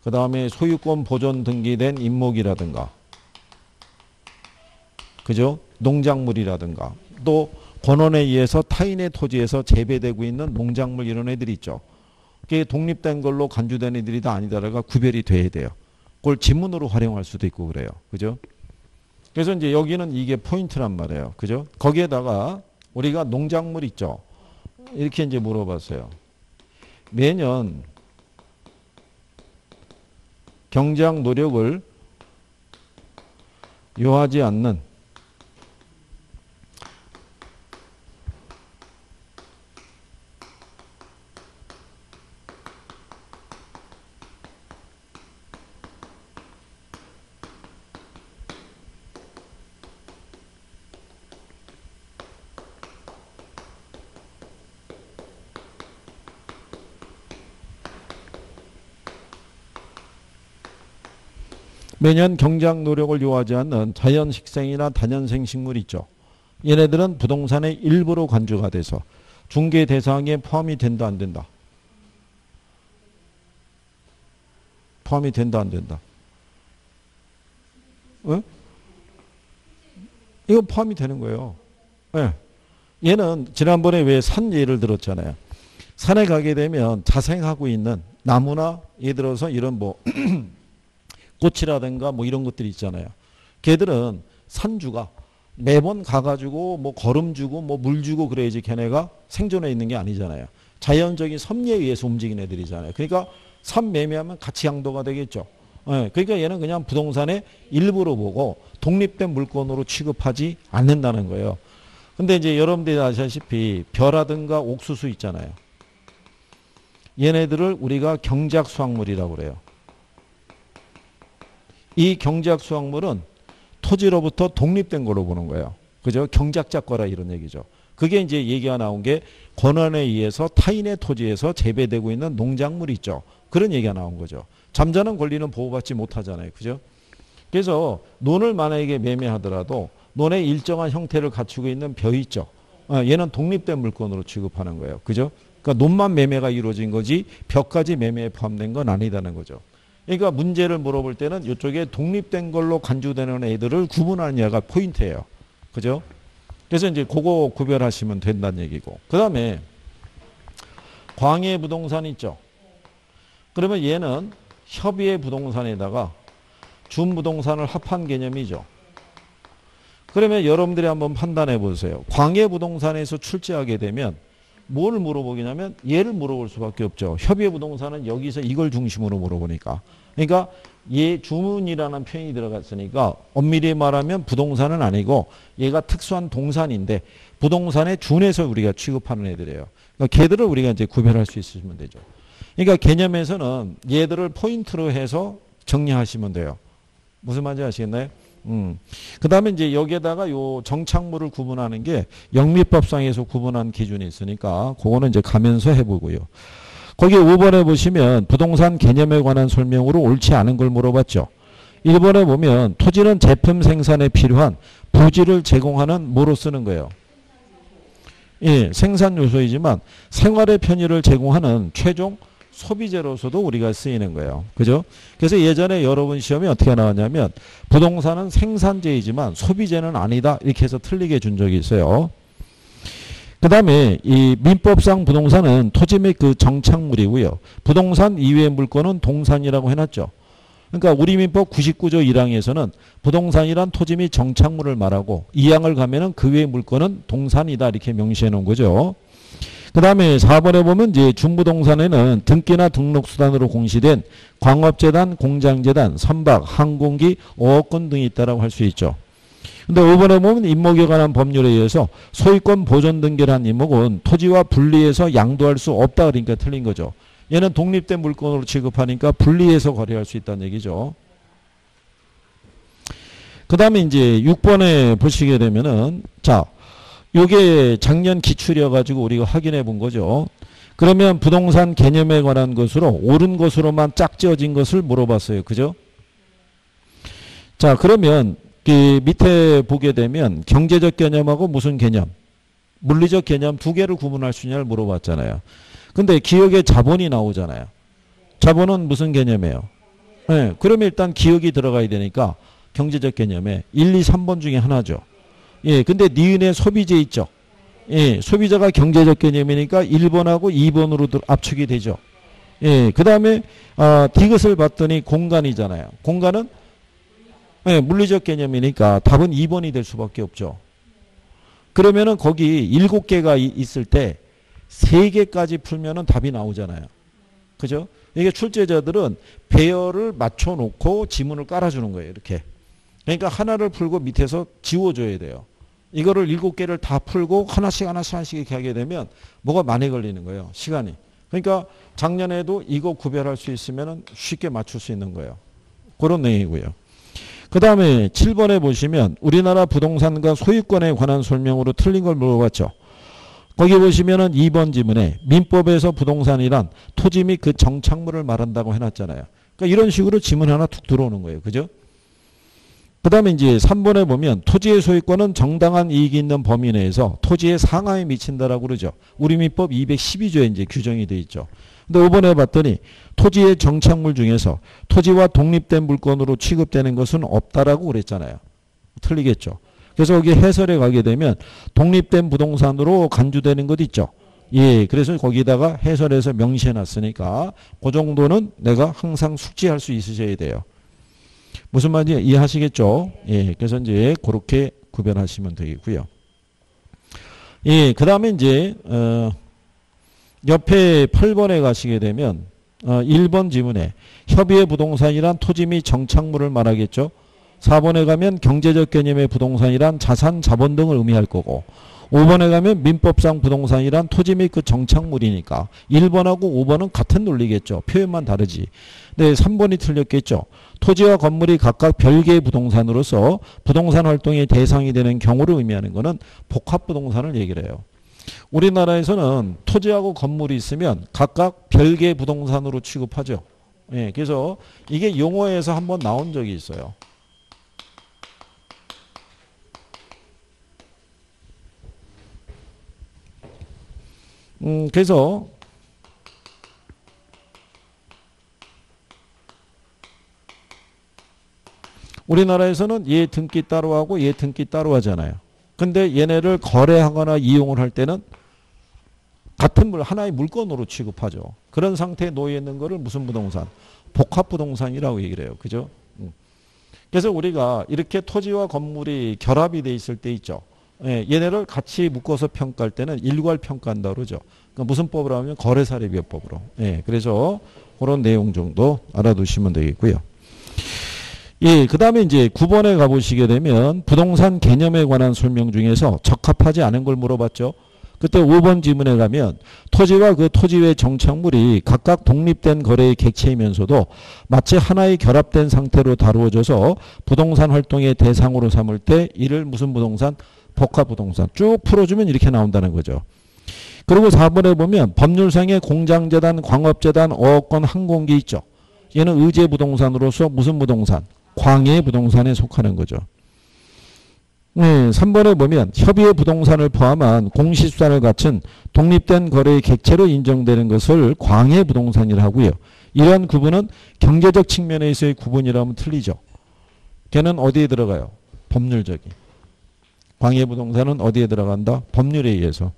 그 다음에 소유권 보존 등기된 임목이라든가, 그죠? 농작물이라든가, 또 권원에 의해서 타인의 토지에서 재배되고 있는 농작물 이런 애들이 있죠. 그게 독립된 걸로 간주된 애들이다 아니다가 구별이 돼야 돼요. 그걸 지문으로 활용할 수도 있고 그래요. 그죠? 그래서 이제 여기는 이게 포인트란 말이에요. 그죠? 거기에다가 우리가 농작물 있죠. 이렇게 이제 물어봤어요. 매년 경제학 노력을 요하지 않는 매년 경제학 노력을 요하지 않는 자연식생이나 다년생 식물 있죠. 얘네들은 부동산의 일부로 간주가 돼서 중개 대상에 포함이 된다 안 된다? 포함이 된다 안 된다? 어? 이거 포함이 되는 거예요. 네. 얘는 지난번에 왜 산 예를 들었잖아요. 산에 가게 되면 자생하고 있는 나무나 예를 들어서 이런 뭐 꽃이라든가 뭐 이런 것들이 있잖아요. 걔들은 산주가 매번 가가지고 뭐 거름 주고 뭐 물 주고 그래야지 걔네가 생존해 있는 게 아니잖아요. 자연적인 섭리에 의해서 움직이는 애들이잖아요. 그러니까 산 매매하면 같이 양도가 되겠죠. 네, 그러니까 얘는 그냥 부동산의 일부로 보고 독립된 물건으로 취급하지 않는다는 거예요. 근데 이제 여러분들이 아시다시피 벼라든가 옥수수 있잖아요. 얘네들을 우리가 경작 수확물이라고 그래요. 이 경작 수확물은 토지로부터 독립된 걸로 보는 거예요. 그죠? 경작자 거라 이런 얘기죠. 그게 이제 얘기가 나온 게 권한에 의해서 타인의 토지에서 재배되고 있는 농작물이 있죠. 그런 얘기가 나온 거죠. 잠자는 권리는 보호받지 못하잖아요. 그죠? 그래서 논을 만약에 매매하더라도 논의 일정한 형태를 갖추고 있는 벼 있죠. 얘는 독립된 물건으로 취급하는 거예요. 그죠? 그러니까 논만 매매가 이루어진 거지 벼까지 매매에 포함된 건 아니다는 거죠. 그러니까 문제를 물어볼 때는 이쪽에 독립된 걸로 간주되는 애들을 구분하는 얘가 포인트예요. 그죠? 그래서 이제 그거 구별하시면 된다는 얘기고. 그 다음에 광해 부동산 있죠. 그러면 얘는 협의의 부동산에다가 준부동산을 합한 개념이죠. 그러면 여러분들이 한번 판단해 보세요. 광해부동산에서 출제하게 되면 뭘 물어보기냐면 얘를 물어볼 수밖에 없죠. 협의의 부동산은 여기서 이걸 중심으로 물어보니까. 그러니까 얘 주문이라는 표현이 들어갔으니까 엄밀히 말하면 부동산은 아니고 얘가 특수한 동산인데 부동산에 준해서 우리가 취급하는 애들이에요. 그러니까 걔들을 우리가 이제 구별할 수 있으시면 되죠. 그러니까 개념에서는 얘들을 포인트로 해서 정리하시면 돼요. 무슨 말인지 아시겠나요? 그 다음에 이제 여기에다가 요 정착물을 구분하는 게 영미법상에서 구분한 기준이 있으니까 그거는 이제 가면서 해보고요. 거기 5번에 보시면 부동산 개념에 관한 설명으로 옳지 않은 걸 물어봤죠. 1번에 보면 토지는 제품 생산에 필요한 부지를 제공하는 뭐로 쓰는 거예요? 예, 생산 요소이지만 생활의 편의를 제공하는 최종 소비재로서도 우리가 쓰이는 거예요. 그죠? 그래서 예전에 여러분 시험이 어떻게 나왔냐면 부동산은 생산재이지만 소비재는 아니다. 이렇게 해서 틀리게 준 적이 있어요. 그 다음에 이 민법상 부동산은 토지 및 그 정착물이고요. 부동산 이외의 물건은 동산이라고 해놨죠. 그러니까 우리 민법 99조 1항에서는 부동산이란 토지 및 정착물을 말하고 2항을 가면은 그 외의 물건은 동산이다. 이렇게 명시해 놓은 거죠. 그 다음에 4번에 보면 이제 준부동산에는 등기나 등록수단으로 공시된 광업재단, 공장재단, 선박, 항공기, 어업권 등이 있다고 할 수 있죠. 근데 5번에 보면 임목에 관한 법률에 의해서 소유권 보존 등기를 한 임목은 토지와 분리해서 양도할 수 없다. 그러니까 틀린 거죠. 얘는 독립된 물건으로 취급하니까 분리해서 거래할 수 있다는 얘기죠. 그 다음에 이제 6번에 보시게 되면은 자, 요게 작년 기출이어 가지고 우리가 확인해 본 거죠. 그러면 부동산 개념에 관한 것으로 옳은 것으로만 짝지어진 것을 물어봤어요. 그죠? 자, 그러면 그 밑에 보게 되면 경제적 개념하고 무슨 개념? 물리적 개념 두 개를 구분할 수 있냐를 물어봤잖아요. 근데 기억에 자본이 나오잖아요. 자본은 무슨 개념이에요? 네, 그러면 일단 기억이 들어가야 되니까 경제적 개념에 1, 2, 3번 중에 하나죠. 예, 근데 니은에 소비재 있죠. 예, 소비자가 경제적 개념이니까 1번하고 2번으로 압축이 되죠. 예, 그 다음에 디귿을 봤더니 공간이잖아요. 공간은 예, 물리적 개념이니까 답은 2번이 될 수밖에 없죠. 그러면은 거기 7개가 있을 때 3개까지 풀면은 답이 나오잖아요. 그죠? 이게 출제자들은 배열을 맞춰놓고 지문을 깔아주는 거예요. 이렇게. 그러니까 하나를 풀고 밑에서 지워줘야 돼요. 이거를 7개를 다 풀고 하나씩 이렇게 하게 되면 뭐가 많이 걸리는 거예요. 시간이. 그러니까 작년에도 이거 구별할 수 있으면 쉽게 맞출 수 있는 거예요. 그런 내용이고요. 그 다음에 7번에 보시면 우리나라 부동산과 소유권에 관한 설명으로 틀린 걸 물어봤죠. 거기 보시면은 2번 지문에 민법에서 부동산이란 토지 및 그 정착물을 말한다고 해놨잖아요. 그러니까 이런 식으로 지문 하나 툭 들어오는 거예요. 그죠? 그 다음에 이제 3번에 보면 토지의 소유권은 정당한 이익이 있는 범위 내에서 토지의 상하에 미친다라고 그러죠. 우리 민법 212조에 이제 규정이 돼 있죠. 근데 5번에 봤더니 토지의 정착물 중에서 토지와 독립된 물건으로 취급되는 것은 없다라고 그랬잖아요. 틀리겠죠. 그래서 여기 해설에 가게 되면 독립된 부동산으로 간주되는 것 있죠. 예, 그래서 거기다가 해설에서 명시해 놨으니까 그 정도는 내가 항상 숙지할 수 있으셔야 돼요. 무슨 말인지 이해하시겠죠? 예, 그래서 이제 그렇게 구별하시면 되겠고요. 예, 그 다음에 이제 옆에 8번에 가시게 되면 1번 지문에 협의의 부동산이란 토지 및 정착물을 말하겠죠. 4번에 가면 경제적 개념의 부동산이란 자산, 자본 등을 의미할 거고 5번에 가면 민법상 부동산이란 토지 및 그 정착물이니까 1번하고 5번은 같은 논리겠죠. 표현만 다르지. 네, 3번이 틀렸겠죠. 토지와 건물이 각각 별개의 부동산으로서 부동산 활동의 대상이 되는 경우를 의미하는 것은 복합부동산을 얘기를 해요. 우리나라에서는 토지하고 건물이 있으면 각각 별개의 부동산으로 취급하죠. 예, 그래서 이게 용어에서 한번 나온 적이 있어요. 그래서 우리나라에서는 얘 등기 따로 하고 얘 등기 따로 하잖아요. 근데 얘네를 거래하거나 이용을 할 때는 같은 하나의 물건으로 취급하죠. 그런 상태에 놓여 있는 거를 무슨 부동산? 복합부동산이라고 얘기를 해요. 그죠? 그래서 우리가 이렇게 토지와 건물이 결합이 돼 있을 때 있죠. 예, 얘네를 같이 묶어서 평가할 때는 일괄평가한다고 그러죠. 그러니까 무슨 법으로 하면 거래사례비법으로. 예, 그래서 그런 내용 정도 알아두시면 되겠고요. 예, 그 다음에 이제 9번에 가보시게 되면 부동산 개념에 관한 설명 중에서 적합하지 않은 걸 물어봤죠. 그때 5번 지문에 가면 토지와 그 토지 외 정착물이 각각 독립된 거래의 객체이면서도 마치 하나의 결합된 상태로 다루어져서 부동산 활동의 대상으로 삼을 때 이를 무슨 부동산? 복합부동산. 쭉 풀어주면 이렇게 나온다는 거죠. 그리고 4번에 보면 법률상의 공장재단, 광업재단, 어업권, 항공기 있죠. 얘는 의제부동산으로서 무슨 부동산? 광해부동산에 속하는 거죠. 네, 3번에 보면 협의의 부동산을 포함한 공시수단을 갖춘 독립된 거래의 객체로 인정되는 것을 광해부동산이라고 하고요. 이러한 구분은 경제적 측면에서의 구분이라면 틀리죠. 걔는 어디에 들어가요? 법률적인. 광해부동산은 어디에 들어간다? 법률에 의해서.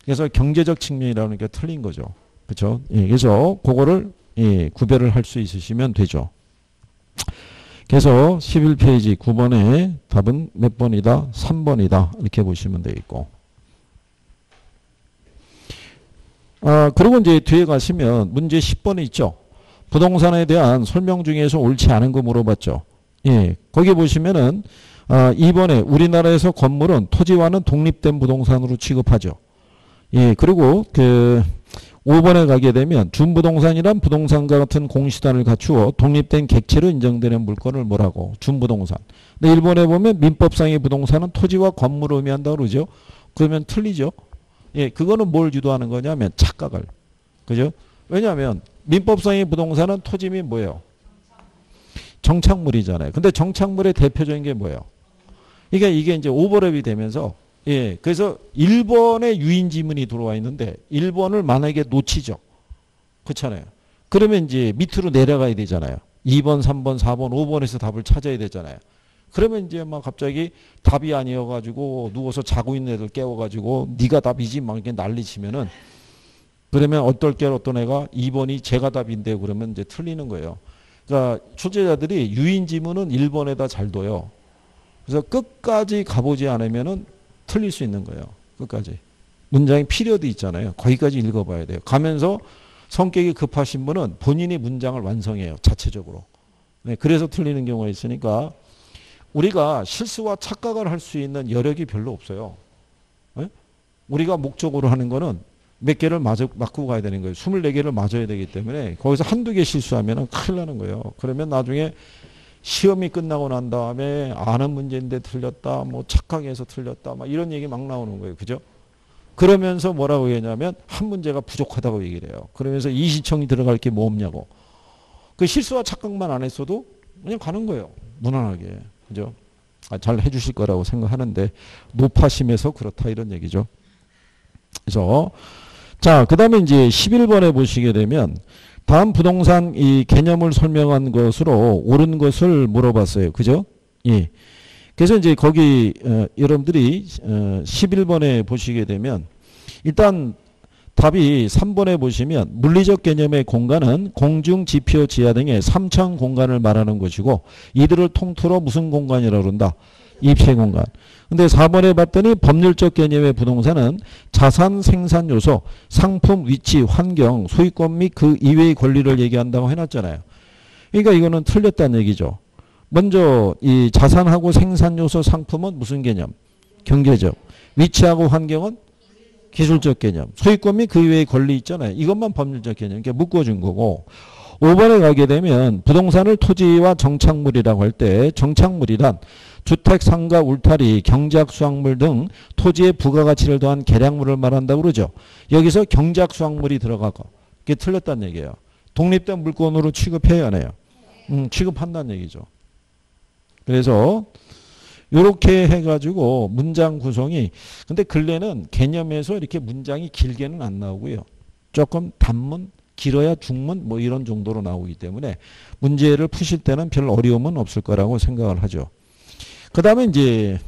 그래서 경제적 측면이라는 게 틀린 거죠. 그렇죠? 예, 그래서 그거를 예, 구별을 할 수 있으시면 되죠. 그래서 11페이지 9번에 답은 몇 번이다? 3번이다. 이렇게 보시면 되겠고. 그리고 이제 뒤에 가시면 문제 10번이 있죠. 부동산에 대한 설명 중에서 옳지 않은 거 물어봤죠. 예, 거기 보시면은 2번에 우리나라에서 건물은 토지와는 독립된 부동산으로 취급하죠. 예, 그리고 5번에 가게 되면 준부동산이란 부동산과 같은 공시단을 갖추어 독립된 객체로 인정되는 물건을 뭐라고? 준부동산. 근데 일본에 보면 민법상의 부동산은 토지와 건물을 의미한다고 그러죠. 그러면 틀리죠. 예, 그거는 뭘 유도하는 거냐면 착각을. 그죠? 왜냐하면 민법상의 부동산은 토지 및 뭐예요? 정착물이잖아요. 근데 정착물의 대표적인 게 뭐예요? 이게 이제 오버랩이 되면서 예, 그래서 1번에 유인 지문이 들어와 있는데 1번을 만약에 놓치죠. 그렇잖아요. 그러면 이제 밑으로 내려가야 되잖아요. 2번, 3번, 4번, 5번에서 답을 찾아야 되잖아요. 그러면 이제 막 갑자기 답이 아니어가지고 누워서 자고 있는 애들 깨워가지고 네가 답이지 막 이렇게 난리치면은 그러면 어떤 애가 2번이 제가 답인데 그러면 이제 틀리는 거예요. 그러니까 출제자들이 유인 지문은 1번에다 잘 둬요. 그래서 끝까지 가보지 않으면은 틀릴 수 있는 거예요. 끝까지. 문장이 피리어드 있잖아요. 거기까지 읽어봐야 돼요. 가면서 성격이 급하신 분은 본인이 문장을 완성해요. 자체적으로. 네, 그래서 틀리는 경우가 있으니까 우리가 실수와 착각을 할 수 있는 여력이 별로 없어요. 네? 우리가 목적으로 하는 거는 몇 개를 맞고 가야 되는 거예요. 24개를 맞아야 되기 때문에 거기서 한두 개 실수하면 큰일 나는 거예요. 그러면 나중에 시험이 끝나고 난 다음에 아는 문제인데 틀렸다, 뭐 착각해서 틀렸다, 막 이런 얘기 막 나오는 거예요. 그죠? 그러면서 뭐라고 했냐면 한 문제가 부족하다고 얘기를 해요. 그러면서 이시청이 들어갈 게 뭐 없냐고. 그 실수와 착각만 안 했어도 그냥 가는 거예요. 무난하게. 그죠? 잘 해주실 거라고 생각하는데 노파심에서 그렇다 이런 얘기죠. 그래서 자, 그 다음에 이제 11번에 보시게 되면 다음 부동산 이 개념을 설명한 것으로 옳은 것을 물어봤어요. 그죠? 예. 그래서 이제 거기 여러분들이 11번에 보시게 되면 일단 답이 3번에 보시면 물리적 개념의 공간은 공중, 지표, 지하 등의 3차원 공간을 말하는 것이고 이들을 통틀어 무슨 공간이라고 그런다? 입체 공간. 근데 4번에 봤더니 법률적 개념의 부동산은 자산, 생산 요소, 상품, 위치, 환경, 소유권 및 그 이외의 권리를 얘기한다고 해놨잖아요. 그러니까 이거는 틀렸다는 얘기죠. 먼저 이 자산하고 생산 요소, 상품은 무슨 개념? 경제적. 위치하고 환경은 기술적 개념. 소유권 및 그 이외의 권리 있잖아요. 이것만 법률적 개념. 이렇게 묶어준 거고. 5번에 가게 되면 부동산을 토지와 정착물이라고 할 때 정착물이란 주택, 상가, 울타리, 경작, 수확물 등 토지의 부가가치를 더한 계량물을 말한다고 그러죠. 여기서 경작, 수확물이 들어가고 이게 틀렸다는 얘기예요. 독립된 물건으로 취급해야 하네요. 취급한다는 얘기죠. 그래서 이렇게 해가지고 문장 구성이 근데 근래는 개념에서 이렇게 문장이 길게는 안 나오고요. 조금 단문, 길어야 중문 뭐 이런 정도로 나오기 때문에 문제를 푸실 때는 별 어려움은 없을 거라고 생각을 하죠. 그 다음에 이제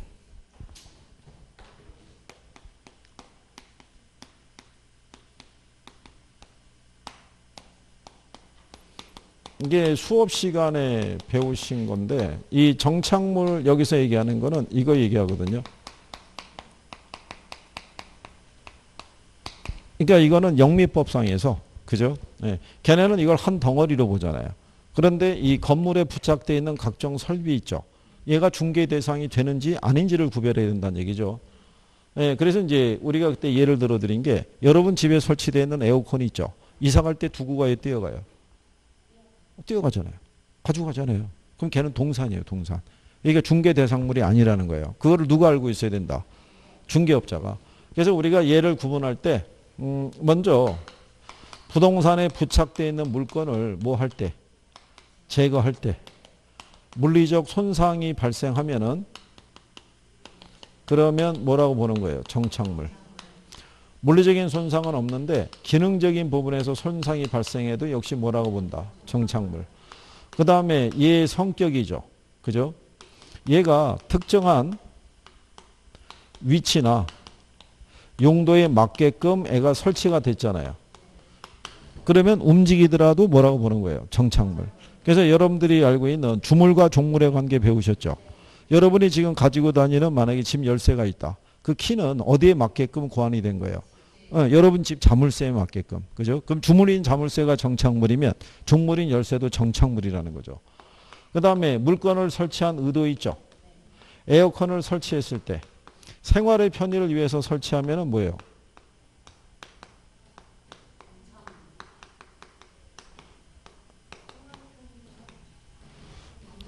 이게 수업 시간에 배우신 건데 이 정착물 여기서 얘기하는 거는 이거 얘기하거든요. 그러니까 이거는 영미법상에서 그죠? 네. 걔네는 이걸 한 덩어리로 보잖아요. 그런데 이 건물에 부착되어 있는 각종 설비 있죠. 얘가 중개 대상이 되는지 아닌지를 구별해야 된다는 얘기죠. 네. 그래서 이제 우리가 그때 예를 들어 드린 게 여러분 집에 설치되어 있는 에어컨이 있죠. 이사 갈 때 두고 가요, 뛰어가요? 뛰어가잖아요. 가지고 가잖아요. 그럼 걔는 동산이에요, 동산. 이게 중개 대상물이 아니라는 거예요. 그거를 누가 알고 있어야 된다? 중개업자가. 그래서 우리가 얘를 구분할 때 먼저 부동산에 부착되어 있는 물건을 뭐 할 때? 제거할 때 물리적 손상이 발생하면은 그러면 뭐라고 보는 거예요? 정착물. 물리적인 손상은 없는데 기능적인 부분에서 손상이 발생해도 역시 뭐라고 본다? 정착물. 그 다음에 얘의 성격이죠. 그죠? 얘가 특정한 위치나 용도에 맞게끔 애가 설치가 됐잖아요. 그러면 움직이더라도 뭐라고 보는 거예요? 정착물. 그래서 여러분들이 알고 있는 주물과 종물의 관계 배우셨죠? 여러분이 지금 가지고 다니는 만약에 집 열쇠가 있다. 그 키는 어디에 맞게끔 고안이 된 거예요? 여러분 집 자물쇠에 맞게끔. 그죠? 그럼 주물인 자물쇠가 정착물이면 종물인 열쇠도 정착물이라는 거죠. 그 다음에 물건을 설치한 의도 있죠? 에어컨을 설치했을 때 생활의 편의를 위해서 설치하면 뭐예요?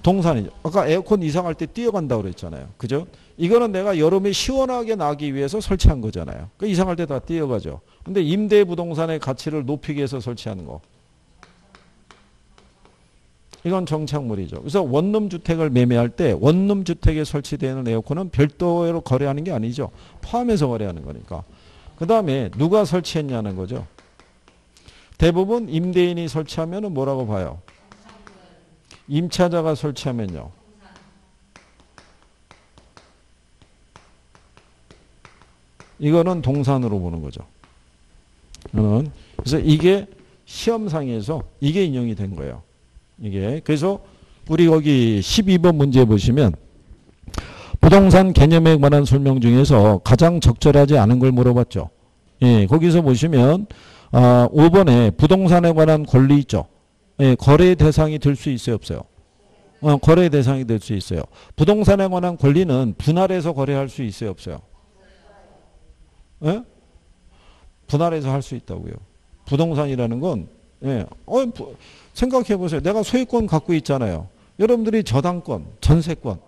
동산이죠. 아까 에어컨 이상할 때 뛰어간다고 그랬잖아요. 그죠? 이거는 내가 여름에 시원하게 나기 위해서 설치한 거잖아요. 그 이상할 때 다 뛰어가죠. 근데 임대 부동산의 가치를 높이기 위해서 설치하는 거. 이건 정착물이죠. 그래서 원룸 주택을 매매할 때 원룸 주택에 설치되는 에어컨은 별도로 거래하는 게 아니죠. 포함해서 거래하는 거니까. 그 다음에 누가 설치했냐는 거죠. 대부분 임대인이 설치하면 뭐라고 봐요? 임차자가 설치하면요. 이거는 동산으로 보는 거죠. 그래서 이게 시험상에서 이게 인용이 된 거예요. 이게. 그래서 우리 거기 12번 문제 보시면 부동산 개념에 관한 설명 중에서 가장 적절하지 않은 걸 물어봤죠. 예, 거기서 보시면 5번에 부동산에 관한 권리 있죠. 예, 거래 대상이 될 수 있어요, 없어요? 거래 대상이 될 수 있어요. 부동산에 관한 권리는 분할해서 거래할 수 있어요, 없어요? 예? 분할해서 할 수 있다고요. 부동산이라는 건 예. 생각해 보세요. 내가 소유권 갖고 있잖아요. 여러분들이 저당권, 전세권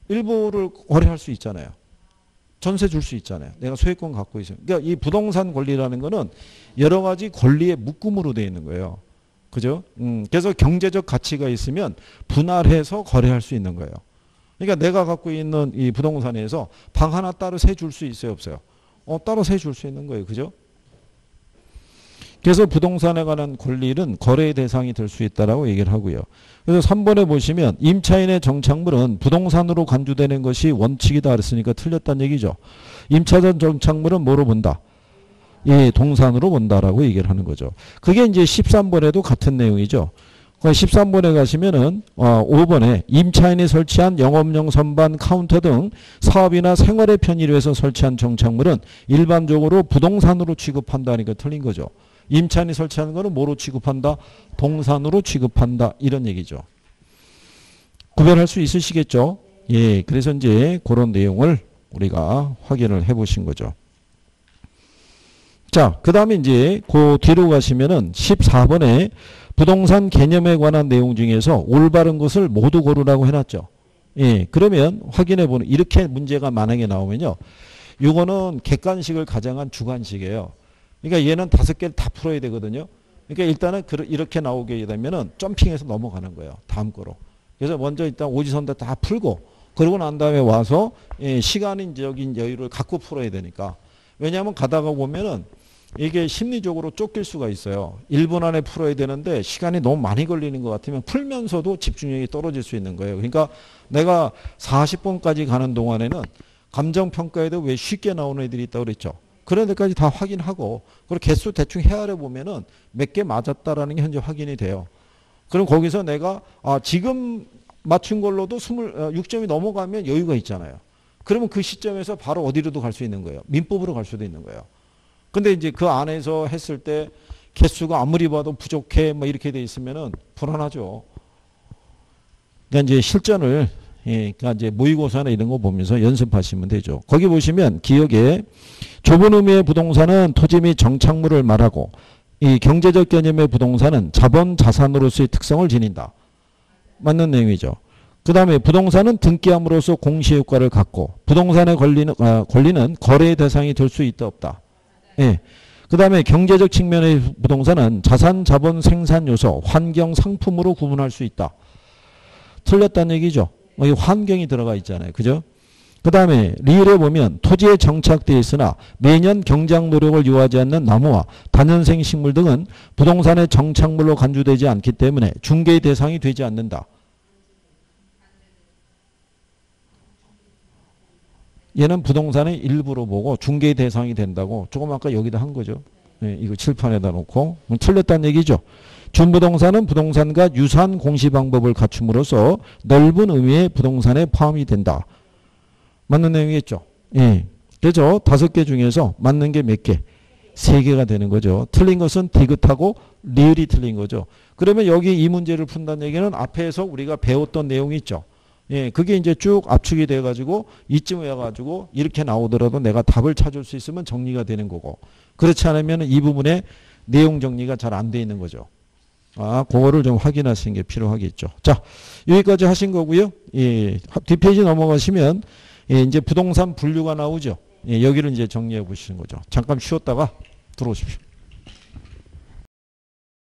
일부를 거래할 수 있잖아요. 전세 줄 수 있잖아요. 내가 소유권 갖고 있어요. 그러니까 이 부동산 권리라는 거는 여러 가지 권리의 묶음으로 되어 있는 거예요. 그죠? 그래서 경제적 가치가 있으면 분할해서 거래할 수 있는 거예요. 그러니까 내가 갖고 있는 이 부동산에서 방 하나 따로 세 줄 수 있어요, 없어요? 따로 세 줄 수 있는 거예요. 그죠? 그래서 부동산에 관한 권리는 거래의 대상이 될 수 있다라고 얘기를 하고요. 그래서 3번에 보시면 임차인의 정착물은 부동산으로 간주되는 것이 원칙이다 그랬으니까 틀렸다는 얘기죠. 임차전 정착물은 뭐로 본다? 예, 동산으로 본다라고 얘기를 하는 거죠. 그게 이제 13번에도 같은 내용이죠. 13번에 가시면은 5번에 임차인이 설치한 영업용 선반, 카운터 등 사업이나 생활의 편의를 위해서 설치한 정착물은 일반적으로 부동산으로 취급한다니까 틀린 거죠. 임차인이 설치하는 거는 뭐로 취급한다? 동산으로 취급한다. 이런 얘기죠. 구별할 수 있으시겠죠? 예, 그래서 이제 그런 내용을 우리가 확인을 해 보신 거죠. 자, 그 다음에 이제 그 뒤로 가시면은 14번에 부동산 개념에 관한 내용 중에서 올바른 것을 모두 고르라고 해놨죠. 예, 그러면 확인해 보는, 이렇게 문제가 만약에 나오면요. 이거는 객관식을 가정한 주관식이에요. 그러니까 얘는 5개를 다 풀어야 되거든요. 그러니까 일단은 이렇게 나오게 되면은 점핑해서 넘어가는 거예요. 다음 거로. 그래서 먼저 일단 오지선다 다 풀고, 그러고 난 다음에 와서 시간적인 여유를 갖고 풀어야 되니까. 왜냐하면 가다가 보면은 이게 심리적으로 쫓길 수가 있어요. 1분 안에 풀어야 되는데 시간이 너무 많이 걸리는 것 같으면 풀면서도 집중력이 떨어질 수 있는 거예요. 그러니까 내가 40분까지 가는 동안에는 감정평가에도 왜 쉽게 나오는 애들이 있다고 그랬죠. 그런 데까지 다 확인하고, 그리고 개수 대충 헤아려 보면은 몇 개 맞았다라는 게 현재 확인이 돼요. 그럼 거기서 내가 지금 맞춘 걸로도 26점이 넘어가면 여유가 있잖아요. 그러면 그 시점에서 바로 어디로도 갈 수 있는 거예요. 민법으로 갈 수도 있는 거예요. 근데 이제 그 안에서 했을 때 개수가 아무리 봐도 부족해 뭐 이렇게 돼 있으면은 불안하죠. 그러니까 이제 실전을 그러니까 이제 모의고사나 이런 거 보면서 연습하시면 되죠. 거기 보시면 기억에 좁은 의미의 부동산은 토지 및 정착물을 말하고 이 경제적 개념의 부동산은 자본 자산으로서의 특성을 지닌다. 맞는 내용이죠. 그 다음에 부동산은 등기함으로써 공시효과를 갖고 부동산의 권리는 거래의 대상이 될 수 있다 없다. 예. 그 다음에 경제적 측면의 부동산은 자산, 자본, 생산 요소, 환경, 상품으로 구분할 수 있다. 틀렸다는 얘기죠. 여기 환경이 들어가 있잖아요. 그죠? 그 다음에 리을에 보면 토지에 정착되어 있으나 매년 경작 노력을 요하지 않는 나무와 다년생 식물 등은 부동산의 정착물로 간주되지 않기 때문에 중개의 대상이 되지 않는다. 얘는 부동산의 일부로 보고 중개의 대상이 된다고 조금 아까 여기다 한 거죠. 네, 이거 칠판에다 놓고 틀렸다는 얘기죠. 준부동산은 부동산과 유사한 공시 방법을 갖춤으로써 넓은 의미의 부동산에 포함이 된다. 맞는 내용이겠죠. 예. 그래서 5개 중에서 맞는 게 몇 개? 3개가 되는 거죠. 틀린 것은 디귿하고 리을이 틀린 거죠. 그러면 여기 이 문제를 푼다는 얘기는 앞에서 우리가 배웠던 내용이 있죠. 예, 그게 이제 쭉 압축이 돼가지고 이쯤 해가지고 이렇게 나오더라도 내가 답을 찾을 수 있으면 정리가 되는 거고 그렇지 않으면 이 부분에 내용 정리가 잘 안 돼 있는 거죠. 그거를 좀 확인하시는 게 필요하겠죠. 자, 여기까지 하신 거고요. 예, 뒷페이지 넘어가시면 예, 이제 부동산 분류가 나오죠. 예, 여기를 이제 정리해 보시는 거죠. 잠깐 쉬었다가 들어오십시오.